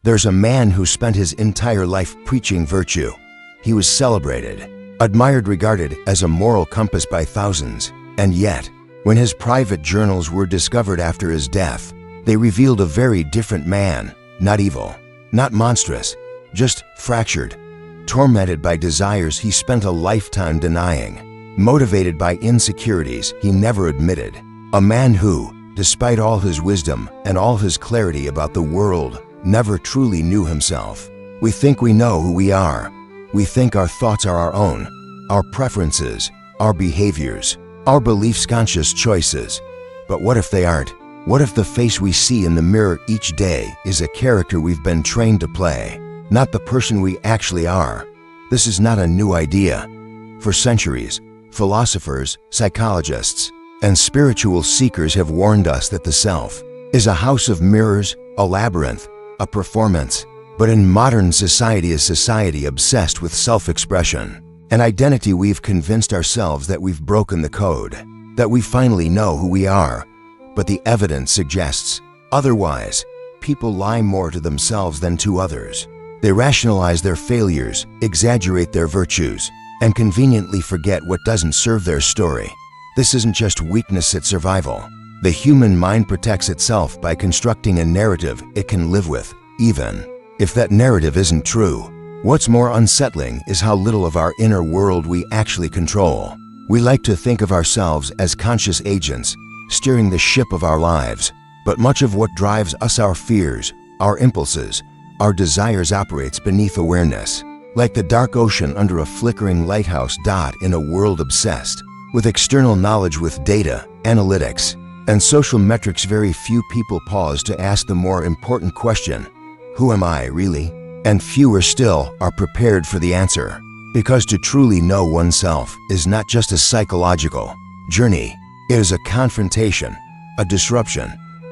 There's a man who spent his entire life preaching virtue. He was celebrated, admired, regarded as a moral compass by thousands. And yet, when his private journals were discovered after his death, they revealed a very different man. Not evil, not monstrous, just fractured, tormented by desires he spent a lifetime denying, motivated by insecurities he never admitted. A man who, despite all his wisdom and all his clarity about the world, never truly knew himself. We think we know who we are. We think our thoughts are our own, our preferences, our behaviors, our beliefs, conscious choices. But what if they aren't? What if the face we see in the mirror each day is a character we've been trained to play, not the person we actually are? This is not a new idea. For centuries, philosophers, psychologists, and spiritual seekers have warned us that the self is a house of mirrors, a labyrinth, a performance. But in modern society, a society obsessed with self-expression, an identity, we've convinced ourselves that we've broken the code, that we finally know who we are. But the evidence suggests otherwise. People lie more to themselves than to others. They rationalize their failures, exaggerate their virtues, and conveniently forget what doesn't serve their story. This isn't just weakness, it's survival. The human mind protects itself by constructing a narrative it can live with, even if that narrative isn't true. What's more unsettling is how little of our inner world we actually control. We like to think of ourselves as conscious agents, steering the ship of our lives. But much of what drives us, our fears, our impulses, our desires, operates beneath awareness. Like the dark ocean under a flickering lighthouse dot in a world obsessed with external knowledge, with data, analytics, and social metrics, very few people pause to ask the more important question: who am I really? And fewer still are prepared for the answer. Because to truly know oneself is not just a psychological journey. It is a confrontation, a disruption,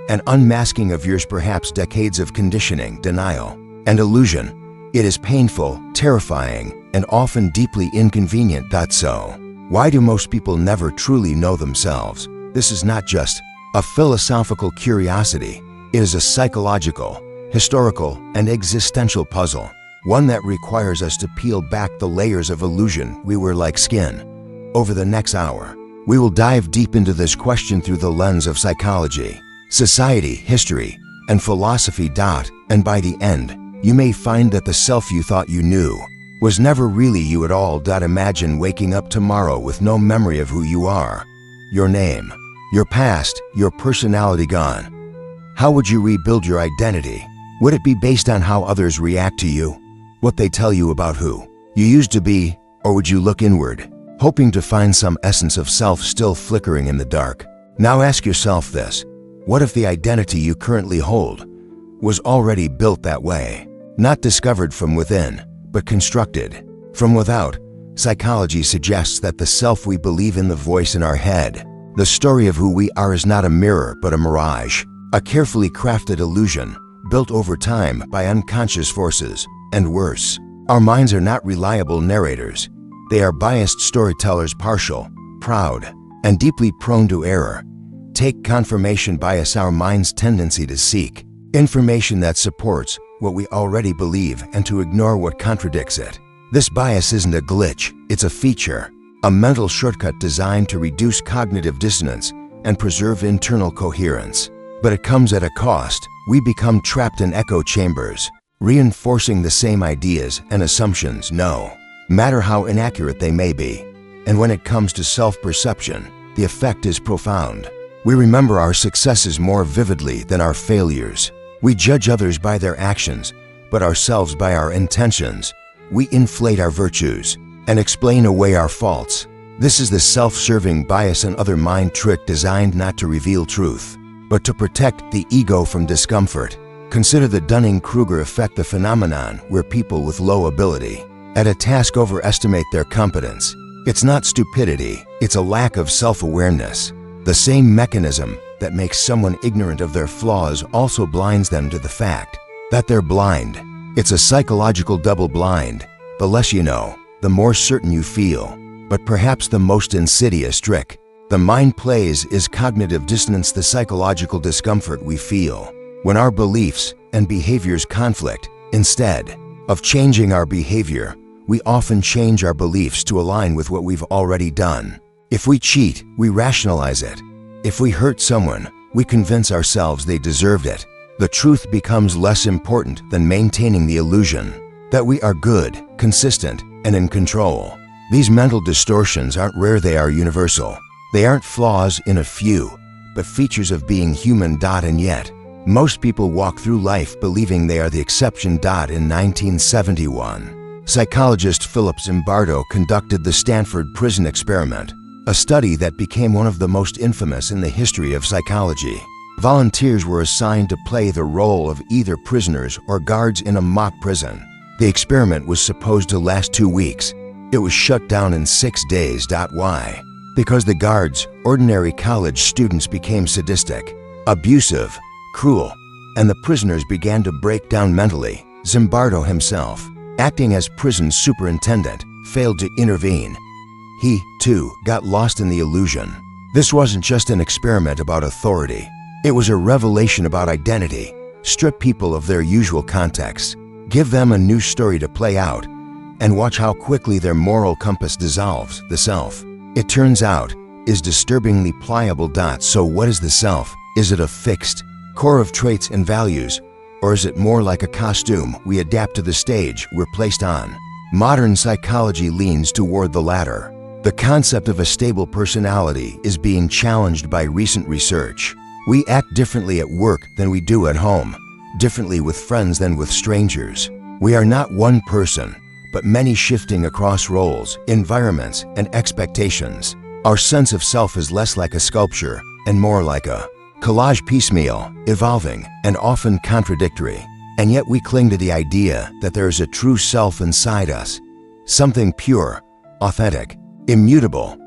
an unmasking of years, perhaps decades of conditioning, denial, and illusion. It is painful, terrifying, and often deeply inconvenient. So, why do most people never truly know themselves? This is not just a philosophical curiosity. It is a psychological, historical, and existential puzzle. One that requires us to peel back the layers of illusion we wear like skin. Over the next hour, we will dive deep into this question through the lens of psychology, society, history, and philosophy. And by the end, you may find that the self you thought you knew was never really you at all. Imagine waking up tomorrow with no memory of who you are, your name, your past, your personality gone. How would you rebuild your identity? Would it be based on how others react to you, what they tell you about who you used to be, or would you look inward, hoping to find some essence of self still flickering in the dark? Now ask yourself this: what if the identity you currently hold was already built that way? Not discovered from within, but constructed from without. Psychology suggests that the self we believe in, the voice in our head, the story of who we are, is not a mirror but a mirage, a carefully crafted illusion built over time by unconscious forces. And worse, our minds are not reliable narrators. They are biased storytellers, partial, proud, and deeply prone to error. Take confirmation bias, our mind's tendency to seek information that supports what we already believe and to ignore what contradicts it. This bias isn't a glitch, it's a feature, a mental shortcut designed to reduce cognitive dissonance and preserve internal coherence. But it comes at a cost. We become trapped in echo chambers, reinforcing the same ideas and assumptions, no matter how inaccurate they may be. And when it comes to self-perception, the effect is profound. We remember our successes more vividly than our failures. We judge others by their actions, but ourselves by our intentions. We inflate our virtues and explain away our faults. This is the self-serving bias, another mind trick designed not to reveal truth, but to protect the ego from discomfort. Consider the Dunning-Kruger effect, the phenomenon where people with low ability at a task overestimate their competence. It's not stupidity, it's a lack of self-awareness. The same mechanism that makes someone ignorant of their flaws also blinds them to the fact that they're blind. It's a psychological double blind. The less you know, the more certain you feel. But perhaps the most insidious trick the mind plays is cognitive dissonance, the psychological discomfort we feel when our beliefs and behaviors conflict. Instead of changing our behavior, we often change our beliefs to align with what we've already done. If we cheat, we rationalize it. If we hurt someone, we convince ourselves they deserved it. The truth becomes less important than maintaining the illusion that we are good, consistent, and in control. These mental distortions aren't rare, they are universal. They aren't flaws in a few, but features of being human. And yet, most people walk through life believing they are the exception. In 1971, psychologist Philip Zimbardo conducted the Stanford Prison Experiment, a study that became one of the most infamous in the history of psychology. Volunteers were assigned to play the role of either prisoners or guards in a mock prison. The experiment was supposed to last 2 weeks. It was shut down in 6 days. Why? Because the guards, ordinary college students, became sadistic, abusive, cruel, and the prisoners began to break down mentally. Zimbardo himself, acting as prison superintendent, failed to intervene. He, too, got lost in the illusion. This wasn't just an experiment about authority. It was a revelation about identity. Strip people of their usual context, give them a new story to play out, and watch how quickly their moral compass dissolves. The self, it turns out, is disturbingly pliable. So what is the self? Is it a fixed core of traits and values, or is it more like a costume we adapt to the stage we're placed on? Modern psychology leans toward the latter. The concept of a stable personality is being challenged by recent research. We act differently at work than we do at home, differently with friends than with strangers. We are not one person, but many, shifting across roles, environments, and expectations. Our sense of self is less like a sculpture and more like a collage, piecemeal, evolving, and often contradictory. And yet we cling to the idea that there is a true self inside us, something pure, authentic, immutable.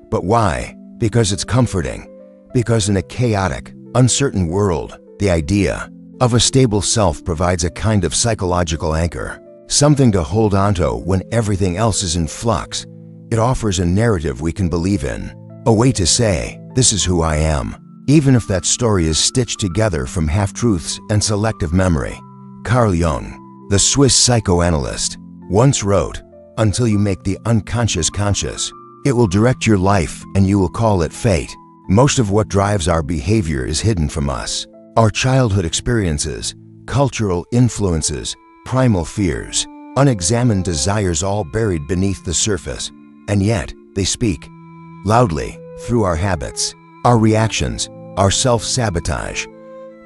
But why? Because it's comforting. Because in a chaotic, uncertain world, the idea of a stable self provides a kind of psychological anchor, something to hold onto when everything else is in flux. It offers a narrative we can believe in, a way to say, "This is who I am," even if that story is stitched together from half-truths and selective memory. Carl Jung, the Swiss psychoanalyst, once wrote, "Until you make the unconscious conscious, it will direct your life and you will call it fate." Most of what drives our behavior is hidden from us. Our childhood experiences, cultural influences, primal fears, unexamined desires, all buried beneath the surface. And yet, they speak loudly through our habits, our reactions, our self-sabotage.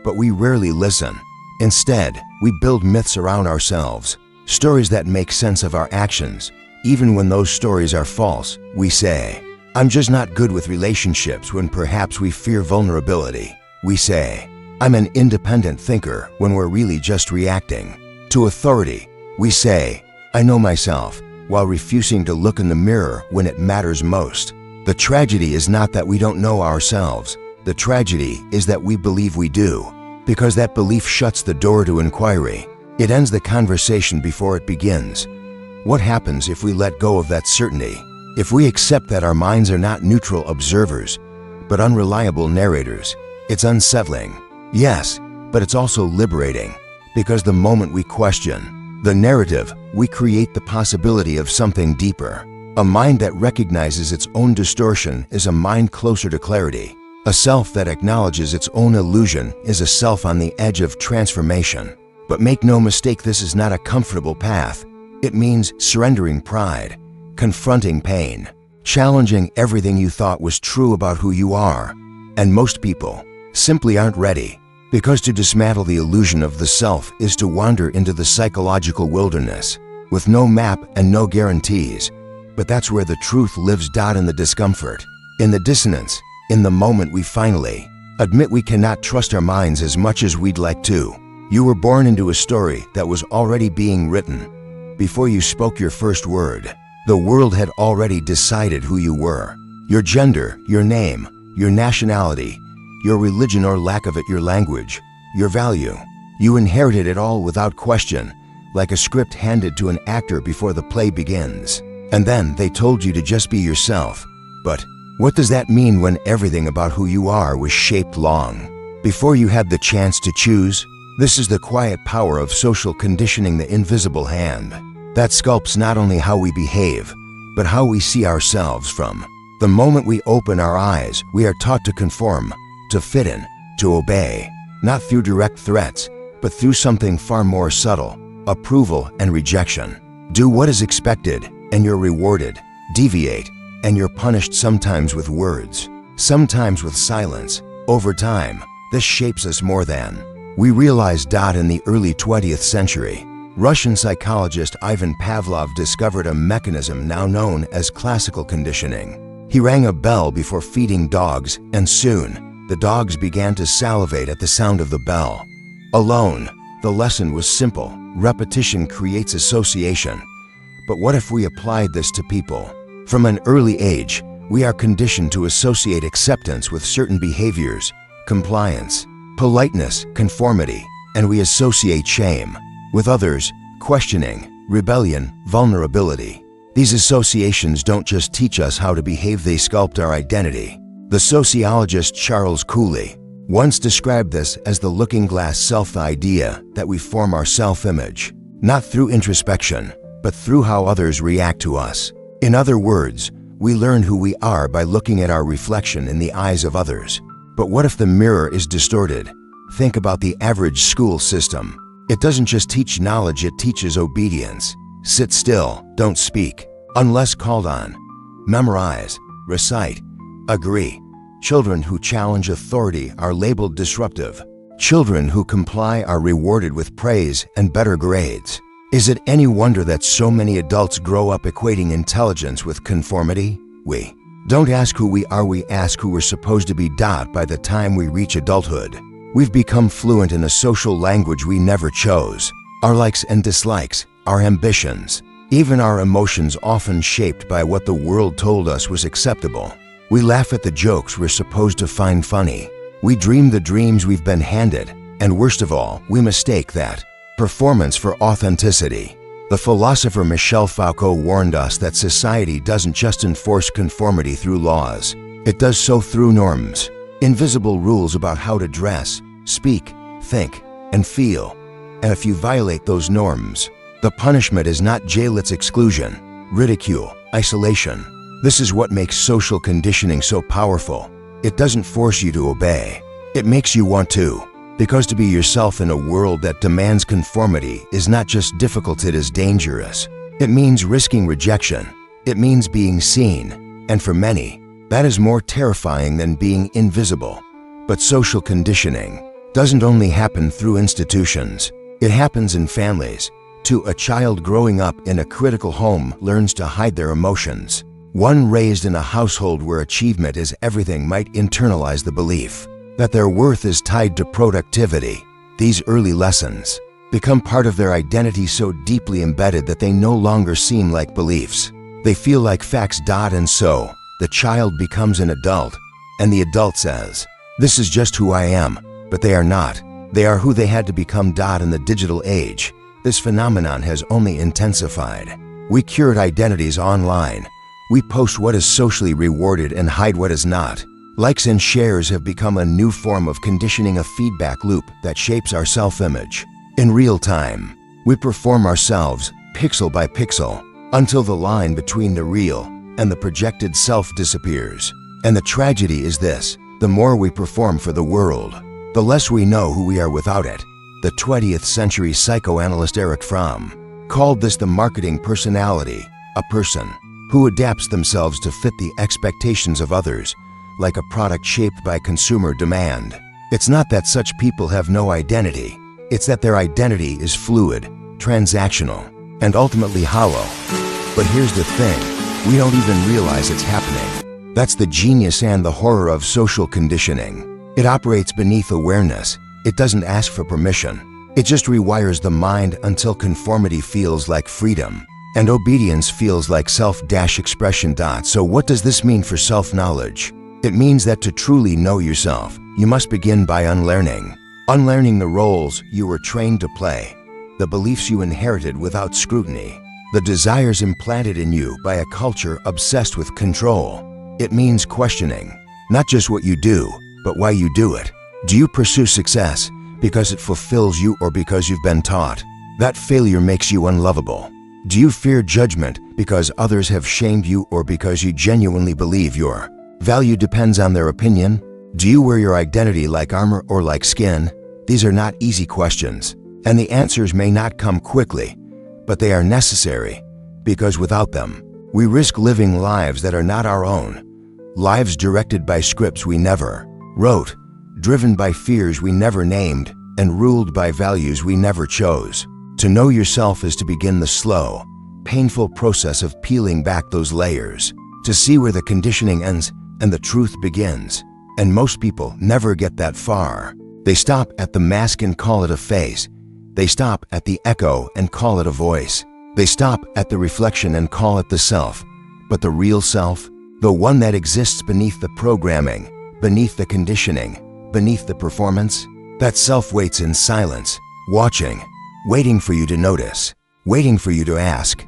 But we rarely listen. Instead, we build myths around ourselves, stories that make sense of our actions. Even when those stories are false, we say, "I'm just not good with relationships," when perhaps we fear vulnerability. We say, "I'm an independent thinker," when we're really just reacting to authority. We say, "I know myself," while refusing to look in the mirror when it matters most. The tragedy is not that we don't know ourselves. The tragedy is that we believe we do, because that belief shuts the door to inquiry. It ends the conversation before it begins. What happens if we let go of that certainty? If we accept that our minds are not neutral observers, but unreliable narrators? It's unsettling, yes, but it's also liberating, because the moment we question the narrative, we create the possibility of something deeper. A mind that recognizes its own distortion is a mind closer to clarity. A self that acknowledges its own illusion is a self on the edge of transformation. But make no mistake, this is not a comfortable path. It means surrendering pride, confronting pain, challenging everything you thought was true about who you are. And most people simply aren't ready, because to dismantle the illusion of the self is to wander into the psychological wilderness with no map and no guarantees. But that's where the truth lives. In the discomfort, in the dissonance, in the moment we finally admit we cannot trust our minds as much as we'd like to. You were born into a story that was already being written. Before you spoke your first word, the world had already decided who you were. Your gender, your name, your nationality, your religion or lack of it, your language, your value. You inherited it all without question, like a script handed to an actor before the play begins. And then they told you to just be yourself. But what does that mean when everything about who you are was shaped long before you had the chance to choose. This is the quiet power of social conditioning, the invisible hand that sculpts not only how we behave, but how we see ourselves. From the moment we open our eyes, we are taught to conform, to fit in, to obey, not through direct threats, but through something far more subtle: approval and rejection. Do what is expected, and you're rewarded. Deviate, and you're punished, sometimes with words, sometimes with silence. Over time, this shapes us more than we realize. In the early 20th century, Russian psychologist Ivan Pavlov discovered a mechanism now known as classical conditioning. He rang a bell before feeding dogs, and soon, the dogs began to salivate at the sound of the bell. Alone, the lesson was simple: repetition creates association. But what if we applied this to people? From an early age, we are conditioned to associate acceptance with certain behaviors, compliance, politeness, conformity, and we associate shame with others, questioning, rebellion, vulnerability. These associations don't just teach us how to behave, they sculpt our identity. The sociologist Charles Cooley once described this as the looking glass self, the idea that we form our self-image, not through introspection, but through how others react to us. In other words, we learn who we are by looking at our reflection in the eyes of others. But what if the mirror is distorted? Think about the average school system. It doesn't just teach knowledge, it teaches obedience. Sit still, don't speak, unless called on. Memorize, recite, agree. Children who challenge authority are labeled disruptive. Children who comply are rewarded with praise and better grades. Is it any wonder that so many adults grow up equating intelligence with conformity? We don't ask who we are, we ask who we're supposed to be. By the time we reach adulthood, we've become fluent in a social language we never chose. Our likes and dislikes, our ambitions, even our emotions, often shaped by what the world told us was acceptable. We laugh at the jokes we're supposed to find funny. We dream the dreams we've been handed. And worst of all, we mistake that performance for authenticity. The philosopher Michel Foucault warned us that society doesn't just enforce conformity through laws. It does so through norms, invisible rules about how to dress, speak, think, and feel. And if you violate those norms, the punishment is not jail, it's exclusion, ridicule, isolation. This is what makes social conditioning so powerful. It doesn't force you to obey. It makes you want to. Because to be yourself in a world that demands conformity is not just difficult, it is dangerous. It means risking rejection. It means being seen. And for many, that is more terrifying than being invisible. But social conditioning doesn't only happen through institutions. It happens in families. Too, a child growing up in a critical home learns to hide their emotions. One raised in a household where achievement is everything might internalize the belief that their worth is tied to productivity. These early lessons become part of their identity, so deeply embedded that they no longer seem like beliefs. They feel like facts. And so, the child becomes an adult, and the adult says, "This is just who I am," but they are not. They are who they had to become. In the digital age, this phenomenon has only intensified. We curate identities online. We post what is socially rewarded and hide what is not. Likes and shares have become a new form of conditioning, a feedback loop that shapes our self-image. In real time, we perform ourselves, pixel by pixel, until the line between the real and the projected self disappears. And the tragedy is this: the more we perform for the world, the less we know who we are without it. The 20th century psychoanalyst Erich Fromm called this the marketing personality, a person who adapts themselves to fit the expectations of others, like a product shaped by consumer demand. It's not that such people have no identity. It's that their identity is fluid, transactional, and ultimately hollow. But here's the thing, we don't even realize it's happening. That's the genius and the horror of social conditioning. It operates beneath awareness. It doesn't ask for permission. It just rewires the mind until conformity feels like freedom, and obedience feels like self-expression. So what does this mean for self-knowledge? It means that to truly know yourself, you must begin by unlearning. Unlearning the roles you were trained to play, the beliefs you inherited without scrutiny, the desires implanted in you by a culture obsessed with control. It means questioning, not just what you do, but why you do it. Do you pursue success because it fulfills you or because you've been taught that failure makes you unlovable? Do you fear judgment because others have shamed you or because you genuinely believe your value depends on their opinion? Do you wear your identity like armor or like skin? These are not easy questions, and the answers may not come quickly, but they are necessary, because without them, we risk living lives that are not our own, lives directed by scripts we never wrote, driven by fears we never named, and ruled by values we never chose. To know yourself is to begin the slow, painful process of peeling back those layers, to see where the conditioning ends and the truth begins. And most people never get that far. They stop at the mask and call it a face. They stop at the echo and call it a voice. They stop at the reflection and call it the self. But the real self, the one that exists beneath the programming, beneath the conditioning, beneath the performance, that self waits in silence, watching, waiting for you to notice, waiting for you to ask,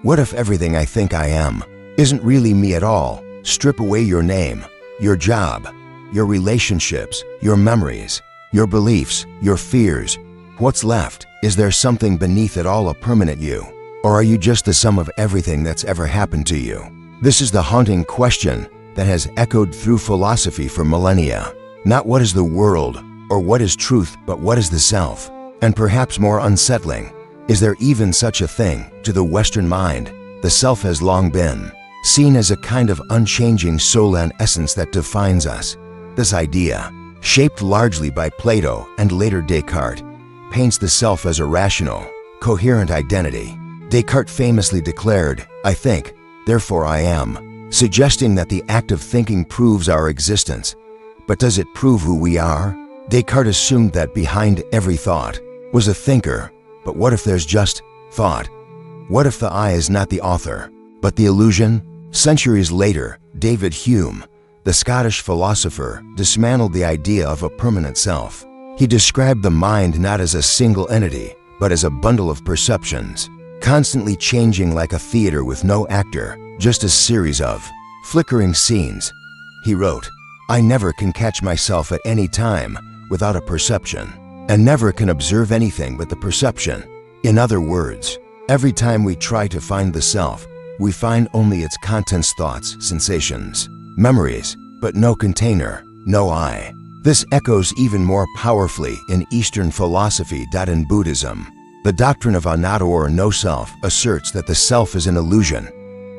what if everything I think I am isn't really me at all? Strip away your name, your job, your relationships, your memories, your beliefs, your fears. What's left? Is there something beneath it all, a permanent you? Or are you just the sum of everything that's ever happened to you? This is the haunting question that has echoed through philosophy for millennia. Not what is the world or what is truth, but what is the self? And perhaps more unsettling, is there even such a thing to the Western mind? The self has long been seen as a kind of unchanging soul and essence that defines us. This idea, shaped largely by Plato and later Descartes, paints the self as a rational, coherent identity. Descartes famously declared, "I think, therefore I am," suggesting that the act of thinking proves our existence. But does it prove who we are? Descartes assumed that behind every thought was a thinker, but what if there's just thought? What if the I is not the author, but the illusion? Centuries later, David Hume, the Scottish philosopher, dismantled the idea of a permanent self. He described the mind not as a single entity, but as a bundle of perceptions, constantly changing like a theater with no actor, just a series of flickering scenes. He wrote, "I never can catch myself at any time without a perception, and never can observe anything but the perception." In other words, every time we try to find the self, we find only its contents, thoughts, sensations, memories, but no container, no I. This echoes even more powerfully in Eastern philosophy. In Buddhism, the doctrine of anatta or no self asserts that the self is an illusion,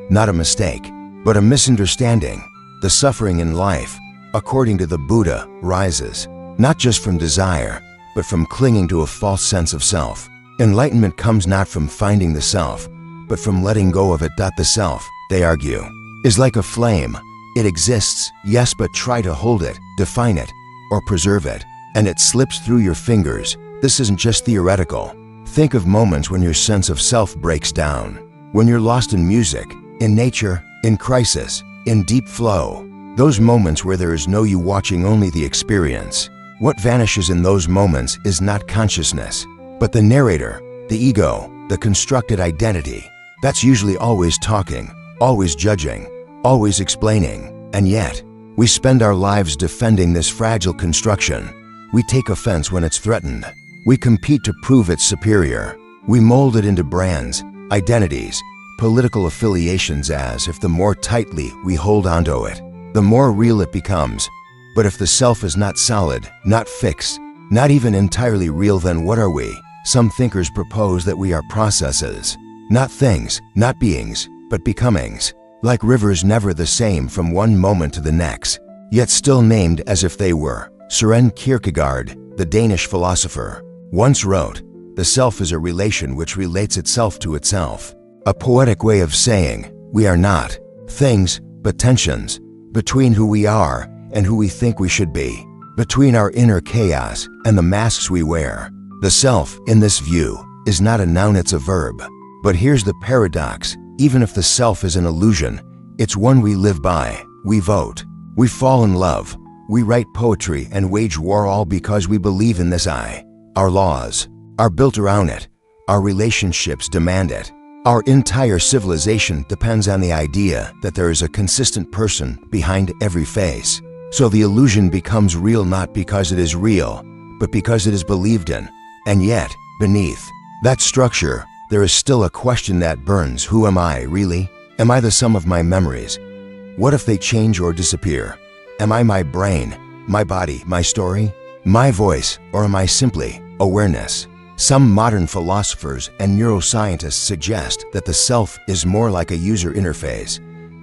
not a mistake, but a misunderstanding. The suffering in life, according to the Buddha, rises not just from desire, but from clinging to a false sense of self. Enlightenment comes not from finding the self, but from letting go of it. The self, they argue, is like a flame. It exists, yes, but try to hold it, define it, or preserve it, and it slips through your fingers. This isn't just theoretical. Think of moments when your sense of self breaks down, when you're lost in music, in nature, in crisis, in deep flow. Those moments where there is no you, watching only the experience. What vanishes in those moments is not consciousness, but the narrator, the ego, the constructed identity. That's usually always talking, always judging, always explaining. And yet, we spend our lives defending this fragile construction. We take offense when it's threatened. We compete to prove it's superior. We mold it into brands, identities, political affiliations, as if the more tightly we hold onto it, the more real it becomes. But if the self is not solid, not fixed, not even entirely real, then what are we? Some thinkers propose that we are processes, not things, not beings, but becomings, like rivers never the same from one moment to the next, yet still named as if they were. Søren Kierkegaard, the Danish philosopher, once wrote, "The self is a relation which relates itself to itself," a poetic way of saying we are not things, but tensions between who we are and who we think we should be, between our inner chaos and the masks we wear. The self, in this view, is not a noun, it's a verb. But here's the paradox. Even if the self is an illusion, it's one we live by. We vote, we fall in love, we write poetry and wage war, all because we believe in this I. Our laws are built around it. Our relationships demand it. Our entire civilization depends on the idea that there is a consistent person behind every face. So the illusion becomes real not because it is real, but because it is believed in. And yet, beneath that structure, there is still a question that burns. Who am I, really? Am I the sum of my memories? What if they change or disappear? Am I my brain, my body, my story, my voice, or am I simply awareness? Some modern philosophers and neuroscientists suggest that the self is more like a user interface,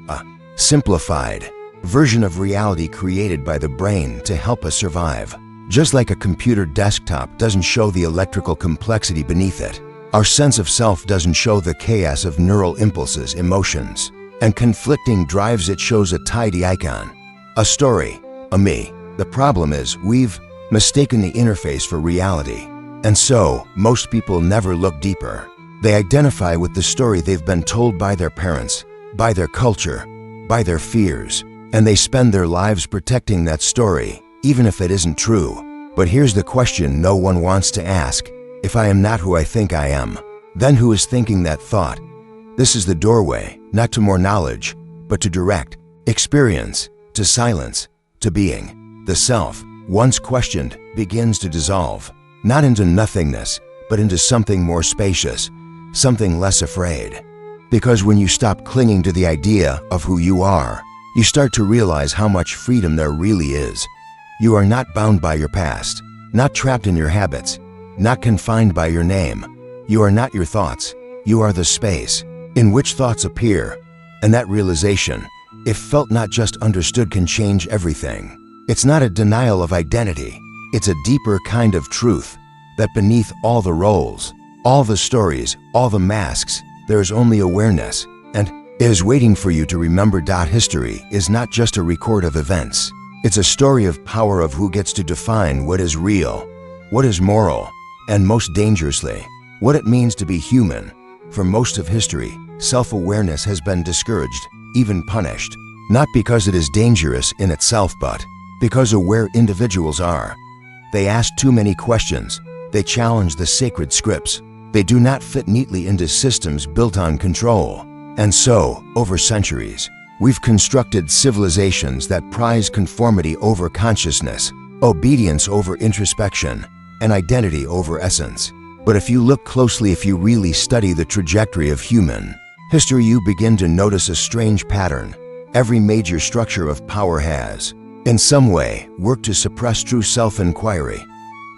a simplified version of reality created by the brain to help us survive. Just like a computer desktop doesn't show the electrical complexity beneath it, our sense of self doesn't show the chaos of neural impulses, emotions, and conflicting drives. It shows a tidy icon, a story, a me. The problem is we've mistaken the interface for reality. And so, most people never look deeper. They identify with the story they've been told by their parents, by their culture, by their fears, and they spend their lives protecting that story, even if it isn't true. But here's the question no one wants to ask. If I am not who I think I am, then who is thinking that thought? This is the doorway, not to more knowledge, but to direct experience, to silence, to being. The self, once questioned, begins to dissolve. Not into nothingness, but into something more spacious, something less afraid. Because when you stop clinging to the idea of who you are, you start to realize how much freedom there really is. You are not bound by your past, not trapped in your habits, not confined by your name. You are not your thoughts. You are the space in which thoughts appear. And that realization, if felt not just understood, can change everything. It's not a denial of identity. It's a deeper kind of truth, that beneath all the roles, all the stories, all the masks, there is only awareness, and it is waiting for you to remember. History is not just a record of events. It's a story of power, of who gets to define what is real, what is moral, and most dangerously, what it means to be human. For most of history, self-awareness has been discouraged, even punished, not because it is dangerous in itself, but because of where individuals are. They ask too many questions. They challenge the sacred scripts. They do not fit neatly into systems built on control. And so, over centuries, we've constructed civilizations that prize conformity over consciousness, obedience over introspection, and identity over essence. But if you look closely, if you really study the trajectory of human history, you begin to notice a strange pattern. Every major structure of power has, in some way, worked to suppress true self-inquiry.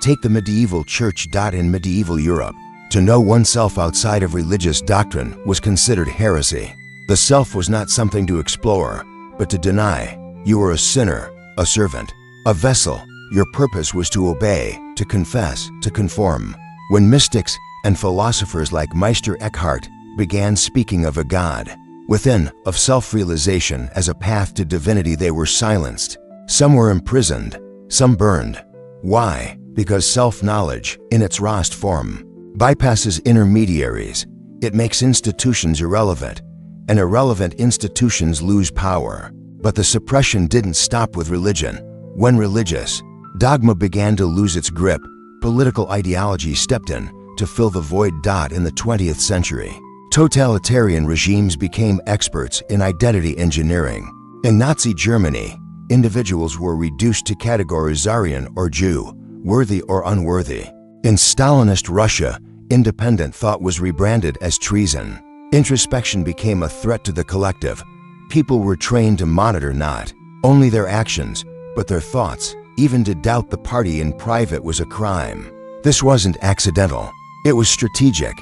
Take the medieval church. In medieval Europe, to know oneself outside of religious doctrine was considered heresy. The self was not something to explore, but to deny. You were a sinner, a servant, a vessel. Your purpose was to obey, to confess, to conform. When mystics and philosophers like Meister Eckhart began speaking of a God within, of self-realization as a path to divinity, they were silenced. Some were imprisoned, some burned. Why? Because self-knowledge, in its rawest form, bypasses intermediaries. It makes institutions irrelevant, and irrelevant institutions lose power. But the suppression didn't stop with religion. When religious dogma began to lose its grip, political ideology stepped in to fill the void. In the 20th century, totalitarian regimes became experts in identity engineering. In Nazi Germany, individuals were reduced to categories: Aryan or Jew, worthy or unworthy. In Stalinist Russia, independent thought was rebranded as treason. Introspection became a threat to the collective. People were trained to monitor not only their actions, but their thoughts. Even to doubt the party in private was a crime. This wasn't accidental. It was strategic,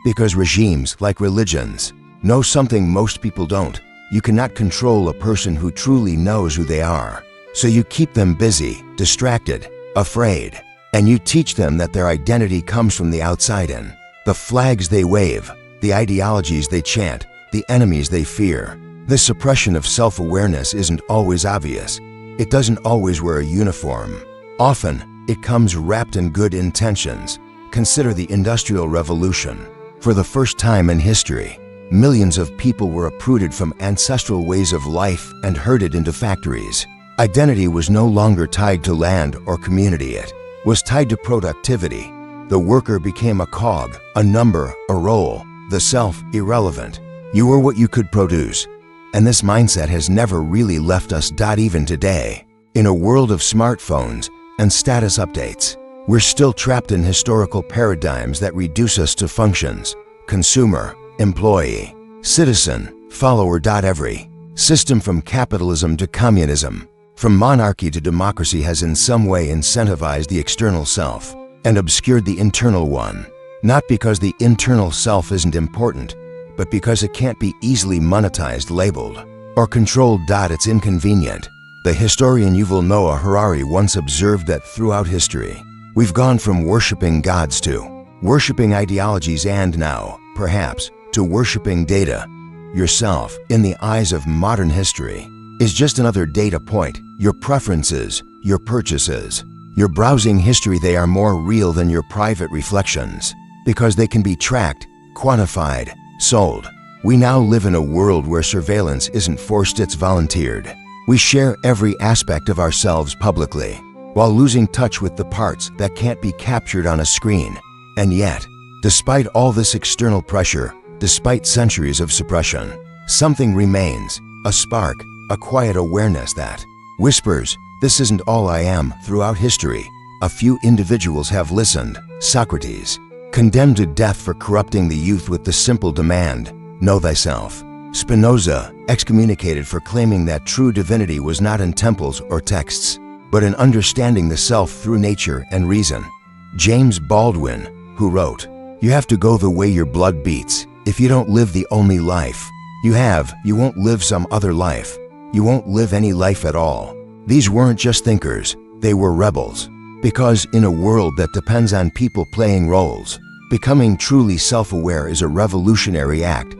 because regimes, like religions, know something most people don't. You cannot control a person who truly knows who they are. So you keep them busy, distracted, afraid, and you teach them that their identity comes from the outside in. The flags they wave, the ideologies they chant, the enemies they fear. This suppression of self-awareness isn't always obvious. It doesn't always wear a uniform. Often, it comes wrapped in good intentions. Consider the Industrial Revolution. For the first time in history, millions of people were uprooted from ancestral ways of life and herded into factories. Identity was no longer tied to land or community. It was tied to productivity. The worker became a cog, a number, a role, the self irrelevant. You were what you could produce. And this mindset has never really left us. Even today, In a world of smartphones and status updates, we're still trapped in historical paradigms that reduce us to functions: consumer, employee, citizen, follower. Every system from capitalism to communism, from monarchy to democracy has in some way incentivized the external self and obscured the internal one. Not because the internal self isn't important, but because it can't be easily monetized, labeled, or controlled. It's inconvenient. The historian Yuval Noah Harari once observed that throughout history, we've gone from worshiping gods to worshiping ideologies and now, perhaps, to worshiping data. Yourself, in the eyes of modern history, is just another data point. Your preferences, your purchases, your browsing history, they are more real than your private reflections because they can be tracked, quantified, sold. We now live in a world where surveillance isn't forced, it's volunteered. We share every aspect of ourselves publicly, while losing touch with the parts that can't be captured on a screen. And yet, despite all this external pressure, despite centuries of suppression, something remains, a spark, a quiet awareness that whispers, "This isn't all I am." Throughout history, a few individuals have listened. Socrates, condemned to death for corrupting the youth with the simple demand, "Know thyself." Spinoza, excommunicated for claiming that true divinity was not in temples or texts, but in understanding the self through nature and reason. James Baldwin, who wrote, "You have to go the way your blood beats. If you don't live the only life you won't live some other life. You won't live any life at all." These weren't just thinkers, they were rebels. Because in a world that depends on people playing roles, becoming truly self-aware is a revolutionary act.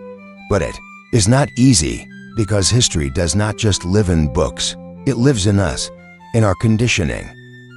But it is not easy, because history does not just live in books. It lives in us, in our conditioning,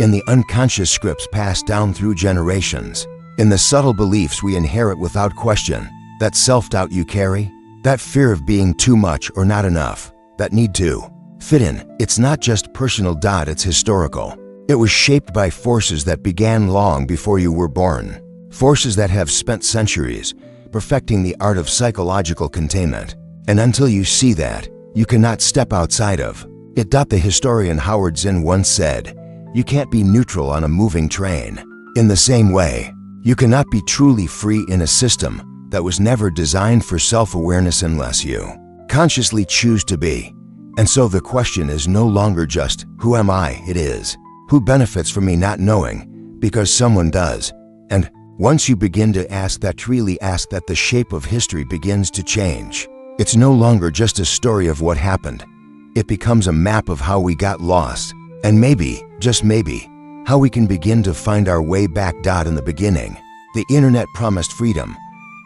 in the unconscious scripts passed down through generations, in the subtle beliefs we inherit without question, that self-doubt you carry, that fear of being too much or not enough, that need to fit in. It's not just personal. It's historical. It was shaped by forces that began long before you were born, forces that have spent centuries perfecting the art of psychological containment. And until you see that, you cannot step outside of it. The historian Howard Zinn once said, "You can't be neutral on a moving train." In the same way, you cannot be truly free in a system that was never designed for self-awareness unless you consciously choose to be. And so the question is no longer just, who am I? It is, who benefits from me not knowing, because someone does. And once you begin to ask that, really ask that, the shape of history begins to change. It's no longer just a story of what happened. It becomes a map of how we got lost, and maybe, just maybe, how we can begin to find our way back. In the beginning, the internet promised freedom,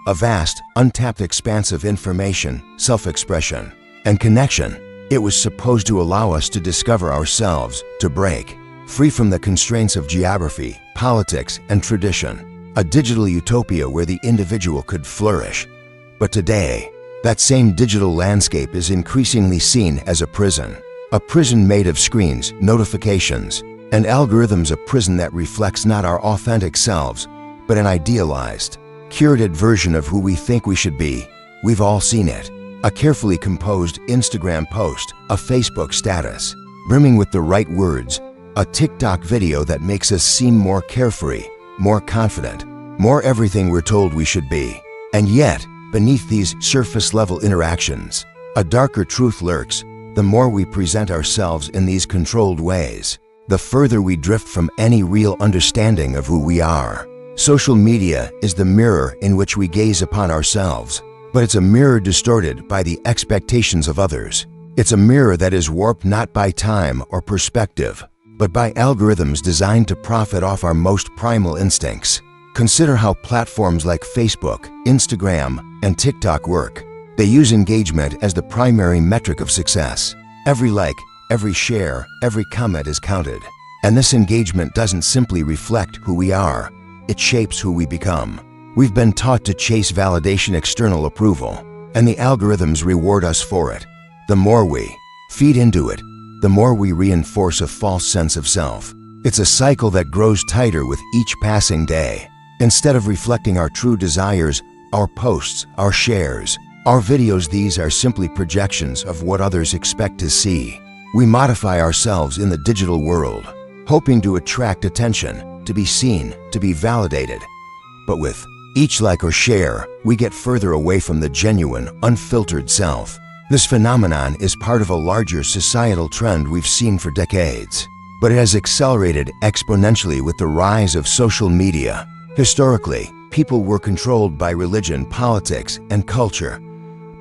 a vast, untapped expanse of information, self-expression, and connection. It was supposed to allow us to discover ourselves, to break free from the constraints of geography, politics, and tradition. A digital utopia where the individual could flourish. But today, that same digital landscape is increasingly seen as a prison. A prison made of screens, notifications, and algorithms. A prison that reflects not our authentic selves, but an idealized, curated version of who we think we should be. We've all seen it. A carefully composed Instagram post, a Facebook status, brimming with the right words, a TikTok video that makes us seem more carefree, more confident, more everything we're told we should be. And yet, beneath these surface-level interactions, a darker truth lurks. The more we present ourselves in these controlled ways, the further we drift from any real understanding of who we are. Social media is the mirror in which we gaze upon ourselves, but it's a mirror distorted by the expectations of others. It's a mirror that is warped not by time or perspective, but by algorithms designed to profit off our most primal instincts. Consider how platforms like Facebook, Instagram, and TikTok work. They use engagement as the primary metric of success. Every like, every share, every comment is counted. And this engagement doesn't simply reflect who we are, it shapes who we become. We've been taught to chase validation, external approval, and the algorithms reward us for it. The more we feed into it, the more we reinforce a false sense of self. It's a cycle that grows tighter with each passing day. Instead of reflecting our true desires, our posts, our shares, our videos, these are simply projections of what others expect to see. We modify ourselves in the digital world, hoping to attract attention, to be seen, to be validated. But with each like or share, we get further away from the genuine, unfiltered self. This phenomenon is part of a larger societal trend we've seen for decades, but it has accelerated exponentially with the rise of social media. Historically, people were controlled by religion, politics, and culture.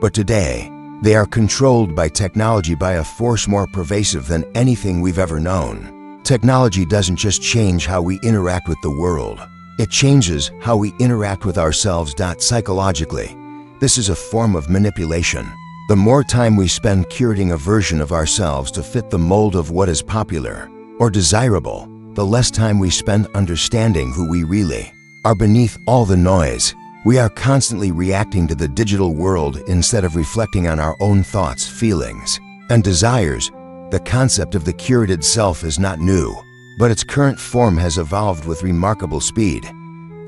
But today, they are controlled by technology by a force more pervasive than anything we've ever known. Technology doesn't just change how we interact with the world. It changes how we interact with ourselves. Psychologically, this is a form of manipulation. The more time we spend curating a version of ourselves to fit the mold of what is popular or desirable, the less time we spend understanding who we really are beneath all the noise. We are constantly reacting to the digital world instead of reflecting on our own thoughts, feelings, and desires. The concept of the curated self is not new, but its current form has evolved with remarkable speed.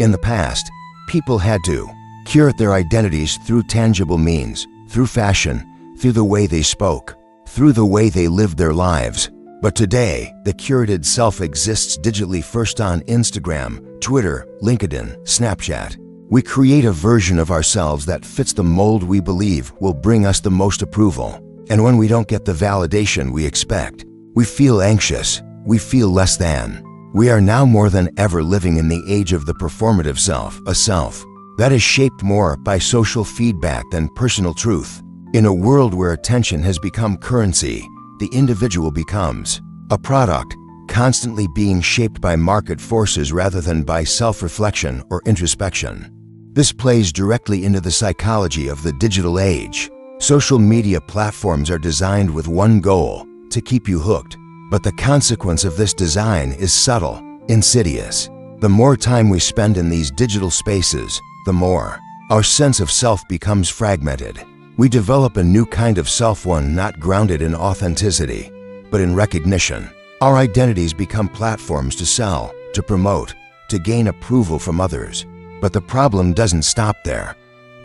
In the past, people had to curate their identities through tangible means, through fashion, through the way they spoke, through the way they lived their lives. But today, the curated self exists digitally, first on Instagram, Twitter, LinkedIn, Snapchat. We create a version of ourselves that fits the mold we believe will bring us the most approval. And when we don't get the validation we expect, we feel anxious, we feel less than. We are now more than ever living in the age of the performative self, a self that is shaped more by social feedback than personal truth. In a world where attention has become currency, the individual becomes a product, constantly being shaped by market forces rather than by self-reflection or introspection. This plays directly into the psychology of the digital age. Social media platforms are designed with one goal: to keep you hooked. But the consequence of this design is subtle, insidious. The more time we spend in these digital spaces, the more our sense of self becomes fragmented. We develop a new kind of self, one not grounded in authenticity, but in recognition. Our identities become platforms to sell, to promote, to gain approval from others. But the problem doesn't stop there.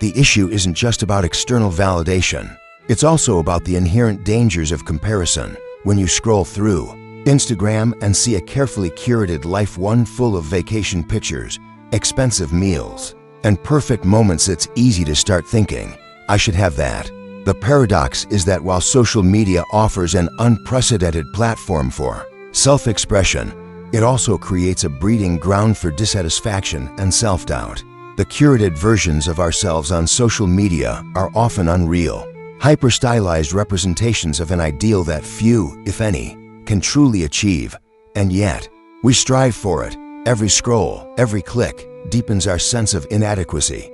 The issue isn't just about external validation. It's also about the inherent dangers of comparison. When you scroll through Instagram and see a carefully curated life, one full of vacation pictures, expensive meals, and perfect moments, it's easy to start thinking, I should have that. The paradox is that while social media offers an unprecedented platform for self-expression, it also creates a breeding ground for dissatisfaction and self-doubt. The curated versions of ourselves on social media are often unreal, hyper-stylized representations of an ideal that few, if any, can truly achieve. And yet, we strive for it. Every scroll, every click deepens our sense of inadequacy.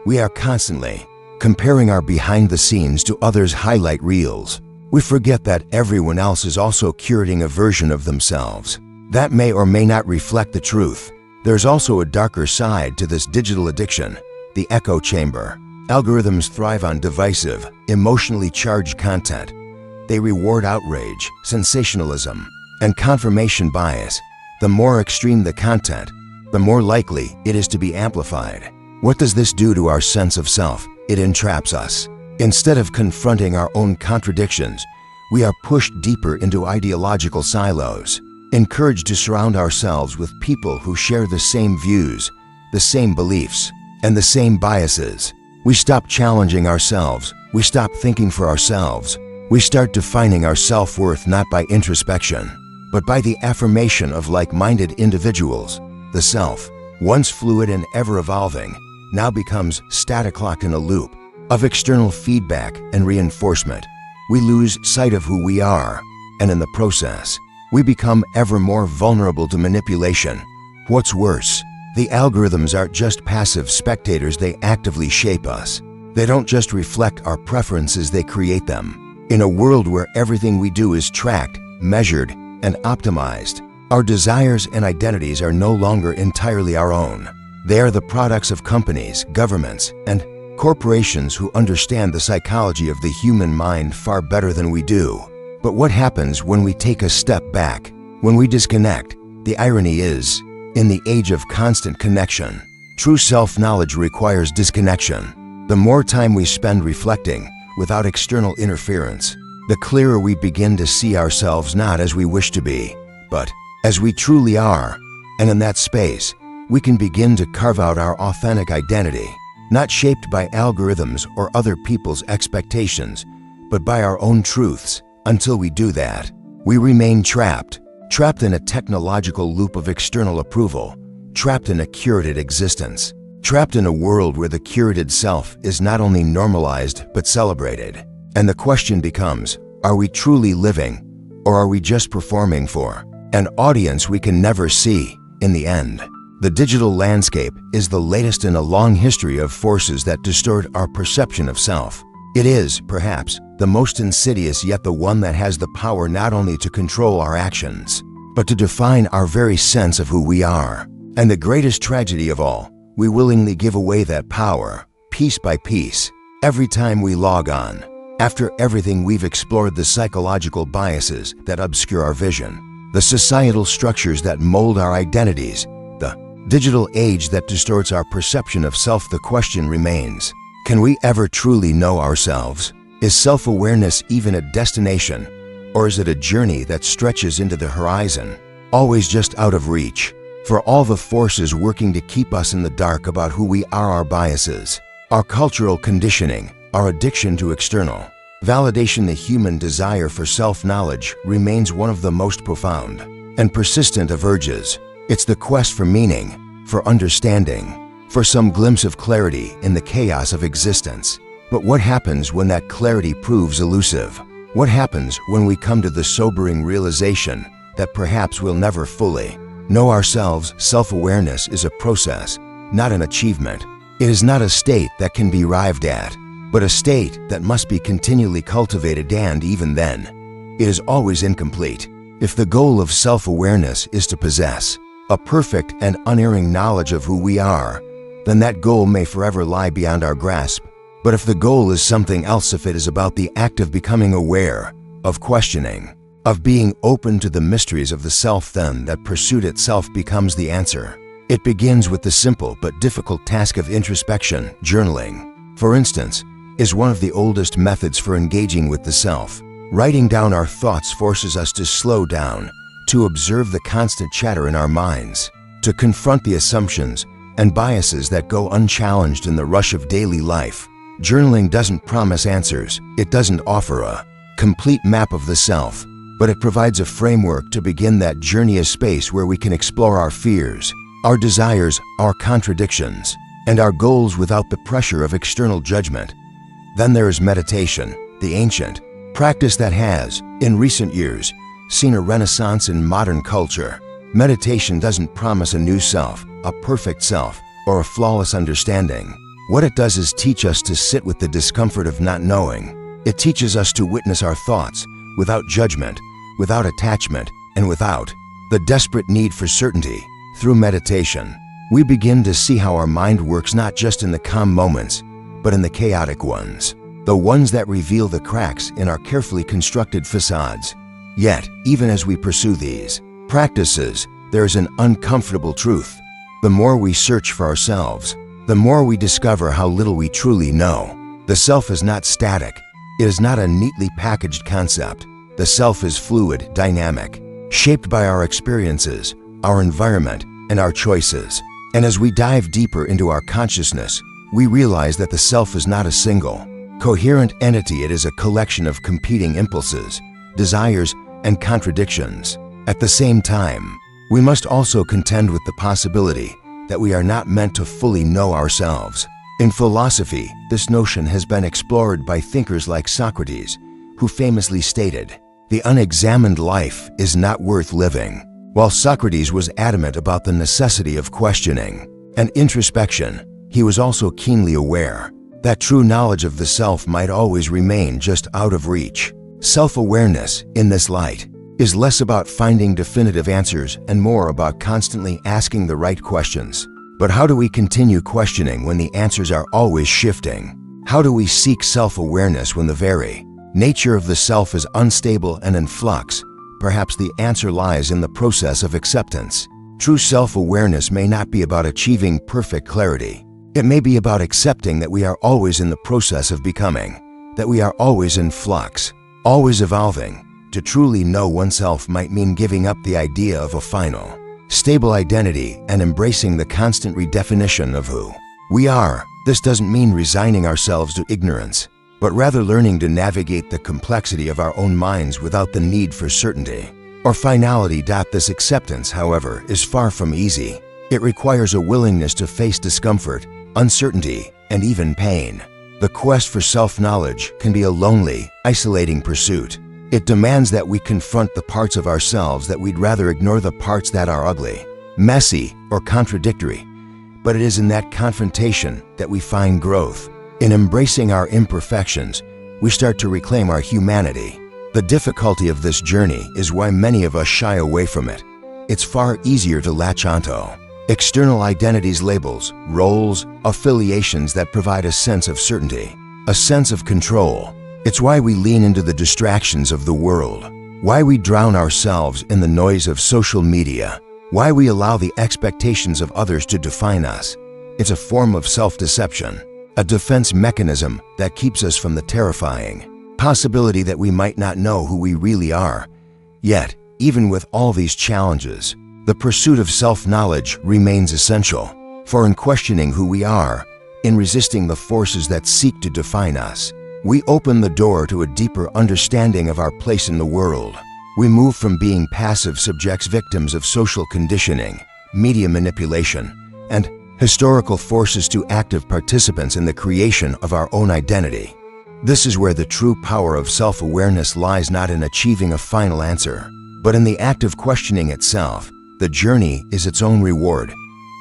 We are constantly comparing our behind the scenes to others' highlight reels. We forget that everyone else is also curating a version of themselves that may or may not reflect the truth. There's also a darker side to this digital addiction: the echo chamber. Algorithms thrive on divisive, emotionally charged content. They reward outrage, sensationalism, and confirmation bias. The more extreme the content, the more likely it is to be amplified. What does this do to our sense of self? It entraps us. Instead of confronting our own contradictions, we are pushed deeper into ideological silos, encouraged to surround ourselves with people who share the same views, the same beliefs, and the same biases. We stop challenging ourselves. We stop thinking for ourselves. We start defining our self-worth not by introspection, but by the affirmation of like-minded individuals. The self, once fluid and ever-evolving, now becomes static, locked in a loop of external feedback and reinforcement. We lose sight of who we are, and in the process, we become ever more vulnerable to manipulation. What's worse, the algorithms aren't just passive spectators, they actively shape us. They don't just reflect our preferences, they create them. In a world where everything we do is tracked, measured, and optimized, our desires and identities are no longer entirely our own. They are the products of companies, governments, and corporations who understand the psychology of the human mind far better than we do. But what happens when we take a step back, when we disconnect? The irony is, in the age of constant connection, true self-knowledge requires disconnection. The more time we spend reflecting without external interference, the clearer we begin to see ourselves not as we wish to be, but as we truly are. And in that space, we can begin to carve out our authentic identity, not shaped by algorithms or other people's expectations, but by our own truths. Until we do that, we remain trapped in a technological loop of external approval, trapped in a curated existence, trapped in a world where the curated self is not only normalized but celebrated. And the question becomes, are we truly living, or are we just performing for an audience we can never see? In the end, the digital landscape is the latest in a long history of forces that distort our perception of self. It is, perhaps, the most insidious, yet the one that has the power not only to control our actions, but to define our very sense of who we are. And the greatest tragedy of all, we willingly give away that power, piece by piece, every time we log on. After everything we've explored, the psychological biases that obscure our vision, the societal structures that mold our identities, the digital age that distorts our perception of self, the question remains, can we ever truly know ourselves? Is self-awareness even a destination, or is it a journey that stretches into the horizon, always just out of reach? For all the forces working to keep us in the dark about who we are, our biases, our cultural conditioning, our addiction to external validation, the human desire for self-knowledge remains one of the most profound and persistent of urges. It's the quest for meaning, for understanding, for some glimpse of clarity in the chaos of existence. But what happens when that clarity proves elusive? What happens when we come to the sobering realization that perhaps we'll never fully know ourselves? Self-awareness is a process, not an achievement. It is not a state that can be arrived at, but a state that must be continually cultivated, and even then, it is always incomplete. If the goal of self-awareness is to possess a perfect and unerring knowledge of who we are, then that goal may forever lie beyond our grasp. But if the goal is something else, if it is about the act of becoming aware, of questioning, of being open to the mysteries of the self, then that pursuit itself becomes the answer. It begins with the simple but difficult task of introspection. Journaling, for instance, is one of the oldest methods for engaging with the self. Writing down our thoughts forces us to slow down, to observe the constant chatter in our minds, to confront the assumptions and biases that go unchallenged in the rush of daily life. Journaling doesn't promise answers. It doesn't offer a complete map of the self, but it provides a framework to begin that journey, a space where we can explore our fears, our desires, our contradictions, and our goals without the pressure of external judgment. Then there is meditation, the ancient practice that has, in recent years, seen a renaissance in modern culture. Meditation doesn't promise a new self, a perfect self, or a flawless understanding. What it does is teach us to sit with the discomfort of not knowing. It teaches us to witness our thoughts without judgment, without attachment, and without the desperate need for certainty. Through meditation, we begin to see how our mind works, not just in the calm moments, but in the chaotic ones, the ones that reveal the cracks in our carefully constructed facades. Yet, even as we pursue these practices, there is an uncomfortable truth. The more we search for ourselves, the more we discover how little we truly know. The self is not static. It is not a neatly packaged concept. The self is fluid, dynamic, shaped by our experiences, our environment, and our choices. And as we dive deeper into our consciousness, we realize that the self is not a single, coherent entity. It is a collection of competing impulses, desires, and contradictions. At the same time, we must also contend with the possibility that we are not meant to fully know ourselves. In philosophy, this notion has been explored by thinkers like Socrates, who famously stated, "The unexamined life is not worth living." While Socrates was adamant about the necessity of questioning and introspection, he was also keenly aware that true knowledge of the self might always remain just out of reach. Self-awareness, in this light, is less about finding definitive answers and more about constantly asking the right questions. But how do we continue questioning when the answers are always shifting? How do we seek self-awareness when the very nature of the self is unstable and in flux? Perhaps the answer lies in the process of acceptance. True self-awareness may not be about achieving perfect clarity. It may be about accepting that we are always in the process of becoming, that we are always in flux, that we are always in need of always evolving. To truly know oneself might mean giving up the idea of a final, stable identity and embracing the constant redefinition of who we are. This doesn't mean resigning ourselves to ignorance, but rather learning to navigate the complexity of our own minds without the need for certainty or finality. This acceptance, however, is far from easy. It requires a willingness to face discomfort, uncertainty, and even pain. The quest for self-knowledge can be a lonely, isolating pursuit. It demands that we confront the parts of ourselves that we'd rather ignore, the parts that are ugly, messy, or contradictory. But it is in that confrontation that we find growth. In embracing our imperfections, we start to reclaim our humanity. The difficulty of this journey is why many of us shy away from it. It's far easier to latch onto external identities, labels, roles, affiliations that provide a sense of certainty, a sense of control. It's why we lean into the distractions of the world, why we drown ourselves in the noise of social media, why we allow the expectations of others to define us. It's a form of self-deception, a defense mechanism that keeps us from the terrifying possibility that we might not know who we really are. Yet, even with all these challenges, the pursuit of self-knowledge remains essential. For in questioning who we are, in resisting the forces that seek to define us, we open the door to a deeper understanding of our place in the world. We move from being passive subjects, victims of social conditioning, media manipulation, and historical forces to active participants in the creation of our own identity. This is where the true power of self-awareness lies, not in achieving a final answer, but in the act of questioning itself. The journey is its own reward.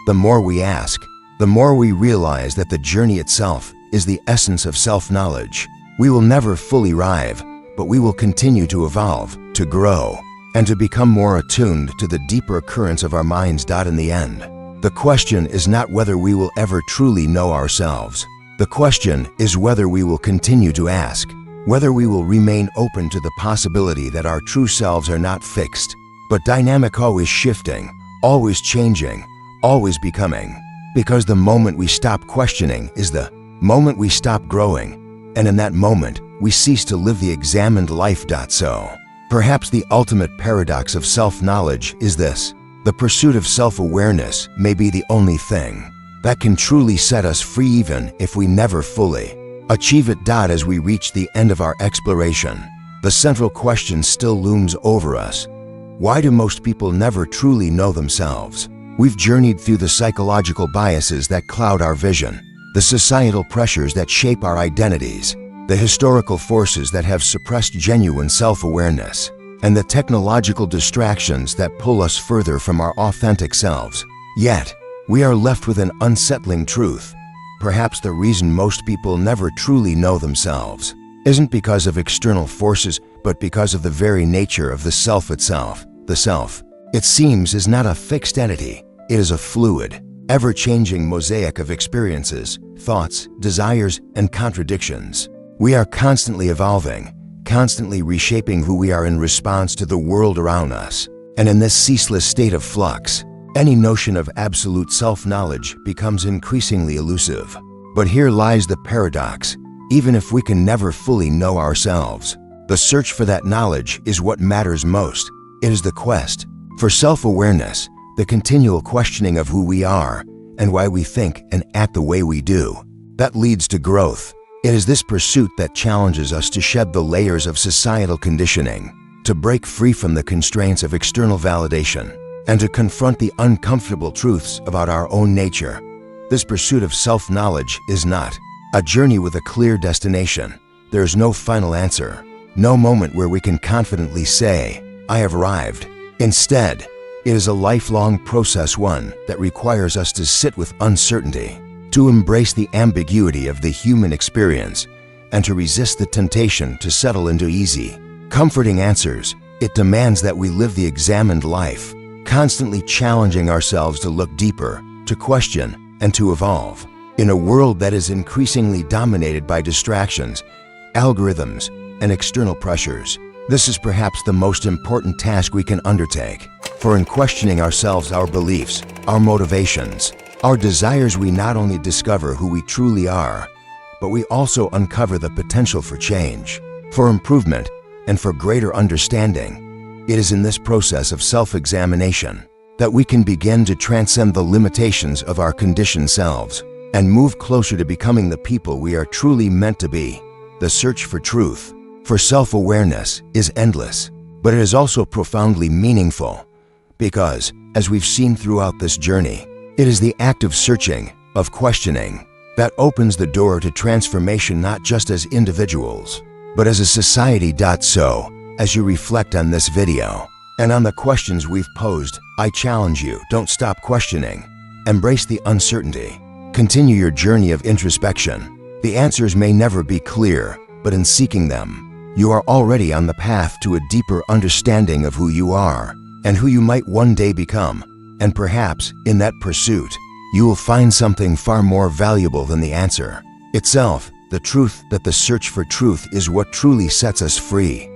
The more we ask, the more we realize that the journey itself is the essence of self-knowledge. We will never fully arrive, but we will continue to evolve, to grow, and to become more attuned to the deeper currents of our minds. In the end, the question is not whether we will ever truly know ourselves. The question is whether we will continue to ask, whether we will remain open to the possibility that our true selves are not fixed, but dynamic, always shifting, always changing, always becoming. Because the moment we stop questioning is the moment we stop growing, and in that moment, we cease to live the examined life. So, perhaps the ultimate paradox of self-knowledge is this: the pursuit of self-awareness may be the only thing that can truly set us free, even if we never fully achieve it. As we reach the end of our exploration, the central question still looms over us. Why do most people never truly know themselves? We've journeyed through the psychological biases that cloud our vision, the societal pressures that shape our identities, the historical forces that have suppressed genuine self-awareness, and the technological distractions that pull us further from our authentic selves. Yet, we are left with an unsettling truth. Perhaps the reason most people never truly know themselves isn't because of external forces, but because of the very nature of the self itself. The self, it seems, is not a fixed entity. It is a fluid, ever-changing mosaic of experiences, thoughts, desires, and contradictions. We are constantly evolving, constantly reshaping who we are in response to the world around us. And in this ceaseless state of flux, any notion of absolute self-knowledge becomes increasingly elusive. But here lies the paradox. Even if we can never fully know ourselves, the search for that knowledge is what matters most. It is the quest for self-awareness, the continual questioning of who we are and why we think and act the way we do, that leads to growth. It is this pursuit that challenges us to shed the layers of societal conditioning, to break free from the constraints of external validation, and to confront the uncomfortable truths about our own nature. This pursuit of self-knowledge is not a journey with a clear destination. There is no final answer, no moment where we can confidently say, "I have arrived." Instead, it is a lifelong process, one that requires us to sit with uncertainty, to embrace the ambiguity of the human experience, and to resist the temptation to settle into easy, comforting answers. It demands that we live the examined life, constantly challenging ourselves to look deeper, to question, and to evolve. In a world that is increasingly dominated by distractions, algorithms, and external pressures, this is perhaps the most important task we can undertake. For in questioning ourselves, our beliefs, our motivations, our desires, we not only discover who we truly are, but we also uncover the potential for change, for improvement, and for greater understanding. It is in this process of self-examination that we can begin to transcend the limitations of our conditioned selves and move closer to becoming the people we are truly meant to be. The search for truth, for self-awareness, is endless, but it is also profoundly meaningful because, as we've seen throughout this journey, it is the act of searching, of questioning, that opens the door to transformation not just as individuals, but as a society. So, as you reflect on this video and on the questions we've posed, I challenge you, don't stop questioning. Embrace the uncertainty. Continue your journey of introspection. The answers may never be clear, but in seeking them, you are already on the path to a deeper understanding of who you are and who you might one day become. And perhaps, in that pursuit, you will find something far more valuable than the answer itself, the truth. That the search for truth is what truly sets us free.